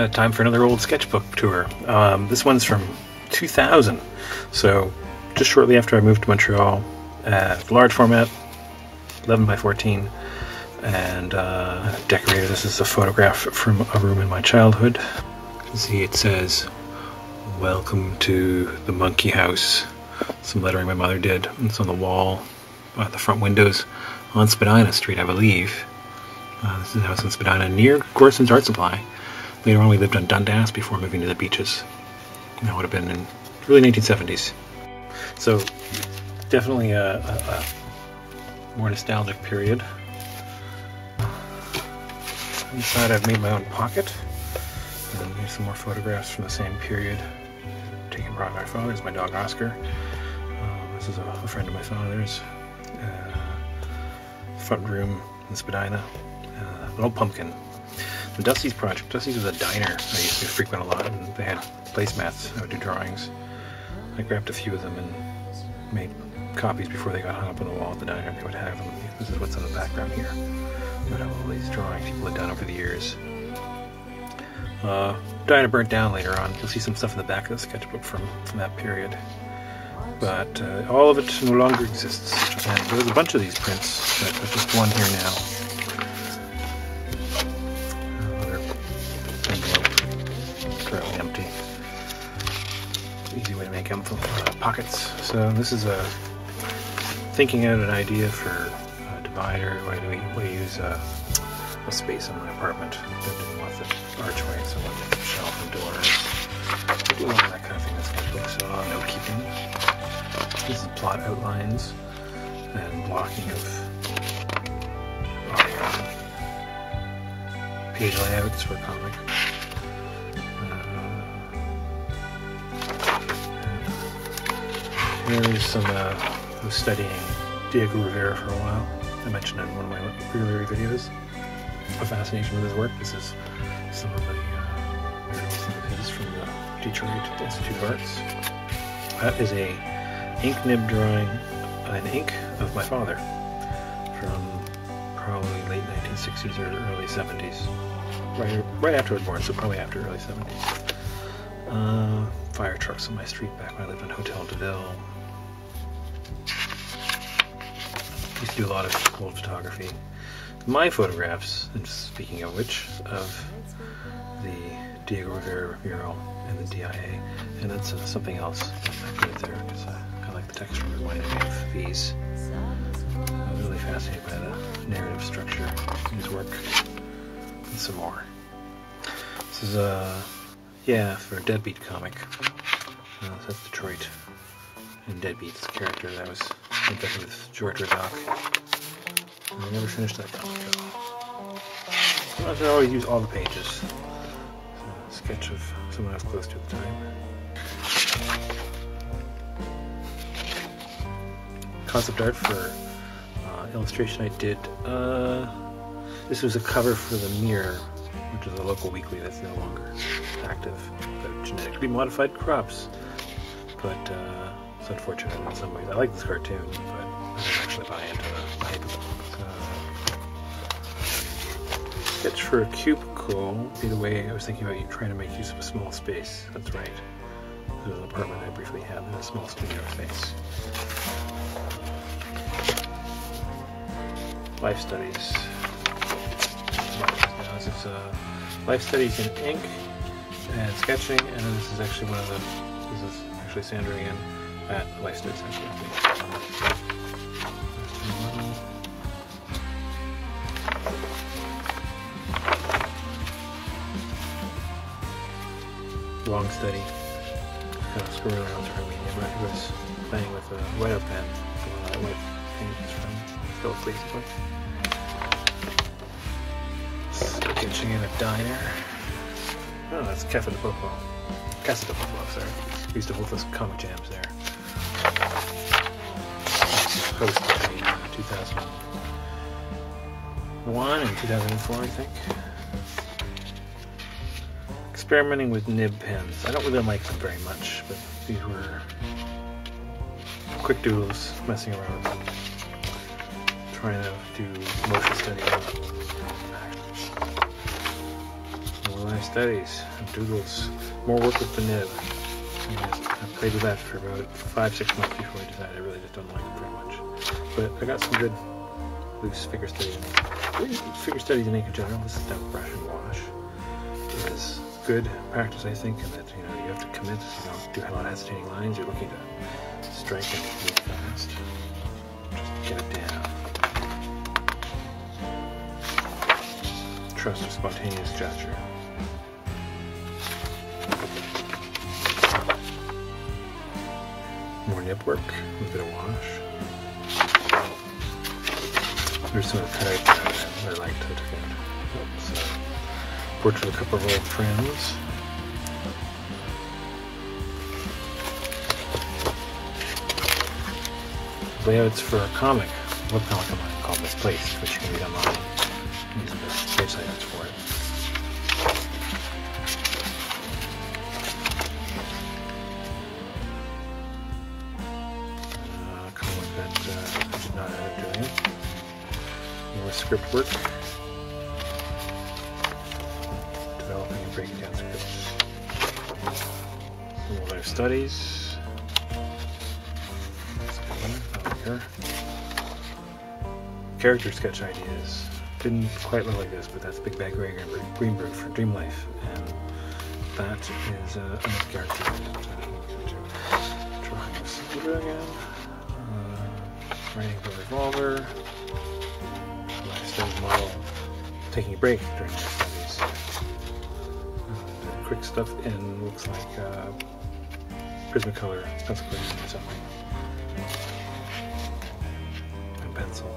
Time for another old sketchbook tour. This one's from 2000, so just shortly after I moved to Montreal. Large format, 11 by 14, and decorated. This is a photograph from a room in my childhood. You can see it says, "Welcome to the monkey house." Some lettering my mother did. It's on the wall by the front windows on Spadina Street, I believe. This is a house in Spadina near Gorson's Art Supply. Later on we lived on Dundas before moving to the beaches. That would have been in the early 1970s. So definitely a more nostalgic period. Inside I've made my own pocket. And here's some more photographs from the same period taken by my father's, my dog Oscar. This is a friend of my father's. Front room in Spadina. An old pumpkin. The Dusty's project. Dusty's was a diner I used to frequent a lot, and they had placemats. I would do drawings. I grabbed a few of them and made copies before they got hung up on the wall at the diner. They would have them. This is what's in the background here. They would have all these drawings people had done over the years. Diner burnt down later on. You'll see some stuff in the back of the sketchbook from that period. But all of it no longer exists. And there's a bunch of these prints, but there's just one here now. Another envelope, currently empty. Easy way to make pockets. So this is thinking out an idea for a divider. Why do we use a space in my apartment? I didn't want the archway, so I wanted a shelf and doors. I do a lot of that kind of thing in sketchbook, so note keeping. This is plot outlines and blocking of page layouts for a comic. Here's some, I was studying Diego Rivera for a while. I mentioned in one of my earlier videos a fascination with his work. This is some of his from the Detroit Institute of Arts. That is a ink nib drawing in ink of my father from probably late 1960s or early 70s. Right after I was born, so probably after early 70s. Fire trucks on my street back when I lived in Hotel DeVille. Used to do a lot of old photography. My photographs, and speaking of which, of the Diego Rivera mural and the DIA, and that's something else I put it there because I like the texture it reminded me of these. I was really fascinated by the narrative structure in his work. And some more. This is for a Deadbeat comic. So that's Detroit. And Deadbeat's the character that was invented with George Radoc. And I never finished that comic though. I should always use all the pages. So, a sketch of someone I was close to at the time. Concept art for illustration I did. This was a cover for The Mirror, which is a local weekly that's no longer active. About genetically modified crops. But it's unfortunate in some ways. I like this cartoon, but I didn't actually buy into the hype of it. Sketch for a cubicle would be the way I was thinking about trying to make use of a small space. That's right. This was an apartment I briefly had in a small studio space. Life studies. Now this is life studies in ink and sketching, and then this is actually this is actually Sandra again at Life Studies actually. Long study. Kind of screwing around with her medium. He was playing with a whiteout pen. So white paint is from Philip basically. Sketching in a diner. Oh, that's Casa de Popo. Casa de Popo, sorry. We used to hold those comic jams there. Hosted in 2001 and 2004, I think. Experimenting with nib pens. I don't really like them very much, but these were quick doodles, messing around with them. Trying to do motion study. life studies and doodles. More work with the nib. I played with that for about 5-6 months before I decided I really just don't like it very much. But I got some good loose figure studies in ink in general. This is done with brush and wash. It is good practice, I think, in that you have to commit. You don't do a lot of hesitating lines. You're looking to strike and move fast. Just get it down. Trust a spontaneous gesture. More nib work, a bit of wash. There's some cutouts that I like to take out. So, portrait of a couple of old friends. Layouts for a comic, webcomic of mine called Misplaced, which you can read online using the website that's for it. A comic that I did not end up doing. More script work. Developing and breaking down scripts. More life studies. Here. Character sketch ideas. Didn't quite look like this, but that's Big Bag Greenberg for Dream Life, and that is another character. Drawing a Salgood again. Writing for Revolver. Life studies model. Taking a break during life studies. Quick stuff in looks like Prismacolor pencil cleaning or something. And pencil.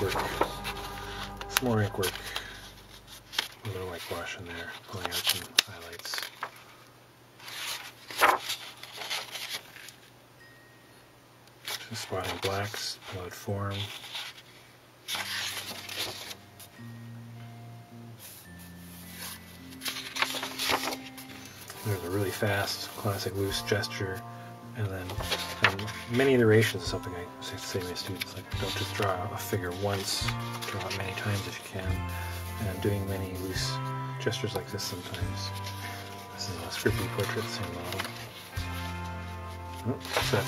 Work. Some more ink work. A little whitewash in there, pulling out some highlights. Just spotting blacks, pull out form. There's a really fast, classic loose gesture. And then many iterations is something I say to my students, like don't just draw a figure once, draw it many times if you can. And I'm doing many loose gestures like this sometimes. This is a scribbly portrait, same model. Oh, so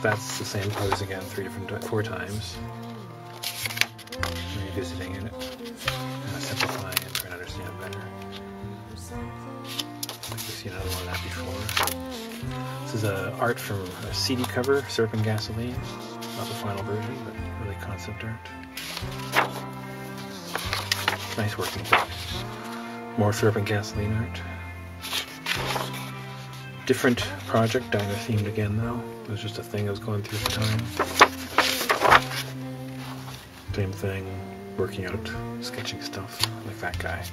that's the same pose again, 4 times. Revisiting it, simplifying it, trying to understand it better. Like you've seen another one of that before. This is art from a CD cover, Syrup and Gasoline. Not the final version, but really concept art. Nice working book. More Syrup and Gasoline art. Different project, diner themed again though. It was just a thing I was going through at the time. Same thing, working out, sketching stuff, like that guy.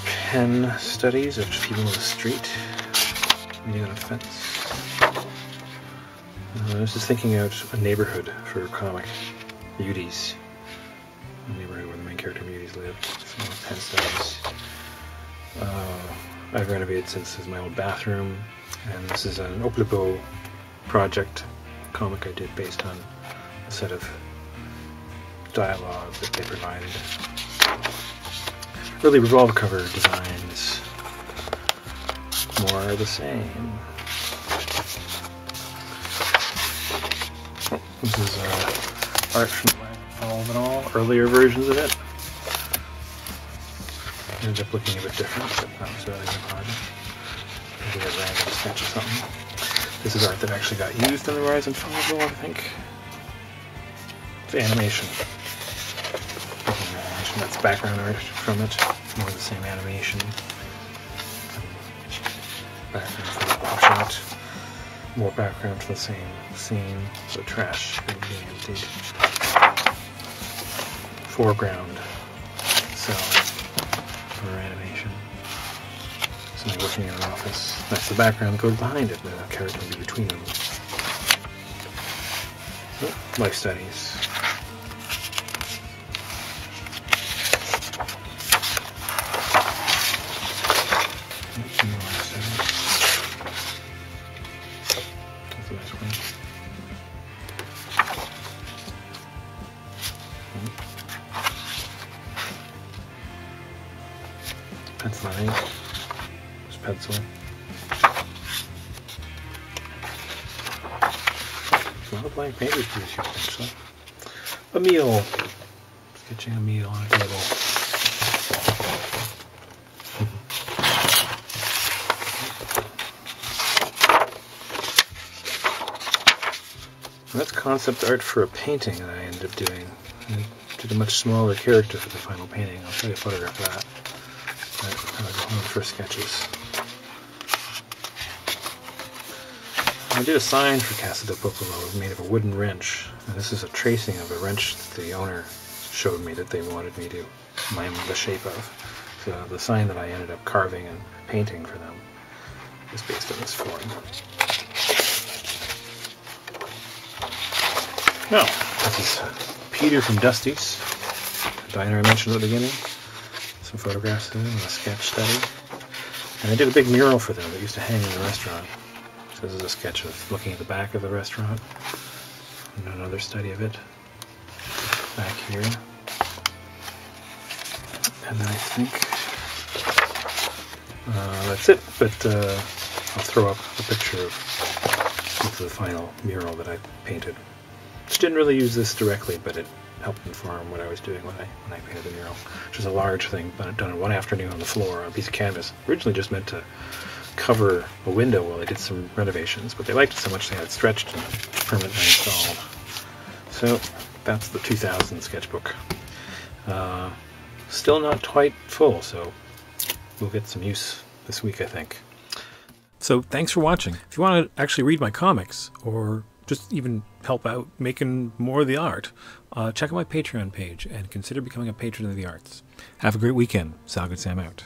Pen studies of just people on the street, meeting on a fence. I was just thinking out a neighborhood for comic beauties. A neighborhood where the main character beauties live. Some more pen studies. I've renovated since this is my old bathroom, and this is an Oplipo project comic I did based on a set of dialogue that they provided. Early Revolver cover designs. More are the same. This is art from all of it all, earlier versions of it. Ended up looking a bit different, but that was early in the project. Maybe a random sketch or something. This is art that actually got used in the Rise and Fall bill, I think. It's animation. That's background art from it. More of the same animation. Background from the shot. More background for the same scene. The trash being emptied. Foreground. So, for animation. Somebody working in an office. That's the background that goes behind it. The character will be between them. Life studies. That's a nice one. penciling, just pencil. A lot of blank pages to use here, actually. A meal. Sketching a meal on a table. That's concept art for a painting that I ended up doing. I did a much smaller character for the final painting. I'll show you a photograph of that. That was one of the first sketches. I did a sign for Casa del Popolo made of a wooden wrench. And this is a tracing of a wrench that the owner showed me that they wanted me to mime the shape of. So the sign that I ended up carving and painting for them is based on this form. Now, this is Peter from Dusty's, the diner I mentioned at the beginning. Some photographs of him and a sketch study. And I did a big mural for them that used to hang in the restaurant. So this is a sketch of looking at the back of the restaurant. And another study of it back here. And then I think that's it. But I'll throw up a picture of the final mural that I painted. Which didn't really use this directly, but it helped inform what I was doing when I painted the mural. Which is a large thing, but done in one afternoon on the floor on a piece of canvas. Originally just meant to cover a window while I did some renovations, but they liked it so much they had it stretched and permanently installed. So that's the 2000 sketchbook. Still not quite full, so we'll get some use this week, I think. So thanks for watching. If you want to actually read my comics, or just even help out making more of the art, check out my Patreon page and consider becoming a patron of the arts. Have a great weekend. Salgood Sam out.